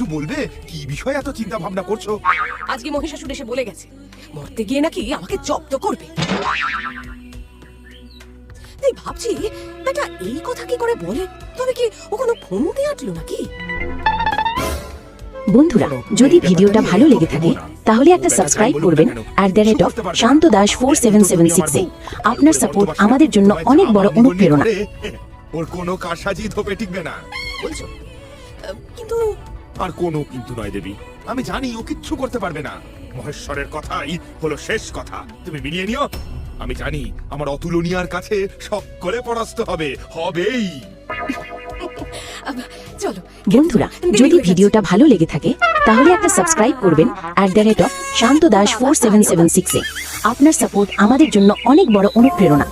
একটু বলবে কি বিষয়ে এত চিন্তা ভাবনা করছো? আজকে মহিষাসুর এসে বলে গেছে মরতে গিয়ে নাকি আমাকে জব্দ করবে। তাই ভাবছি বেটা এই কথা কি করে বলে, তবে কি ও কোনো ফোন দিয়ে আটলো নাকি? বন্ধুরা, যদি ভিডিওটা ভালো লেগে থাকে তাহলে একটা সাবস্ক্রাইব করবেন @শান্তদাস4776 এ। আপনার সাপোর্ট আমাদের জন্য অনেক বড় অনুপ্রেরণা। ওর কোনো কারসাজি ধোপে টিকবে না। বলছো কিন্তু আর কোনো কিন্তু নয় দেবী, আমি জানি ও কিচ্ছু করতে পারবে না। মহেশ্বরের কথাই হলো শেষ কথা, তুমি মিলিয়ে নিও। আমি জানি আমার অতুলনীয়ার কাছে সব করে পরাস্ত হবে, হবেই। চলো বন্ধুরা, যদি ভিডিওটা ভালো লেগে থাকে তাহলে একটা সাবস্ক্রাইব করবেন @শান্তদাস4776 এ। আপনার সাপোর্ট আমাদের জন্য অনেক বড় অনুপ্রেরণা।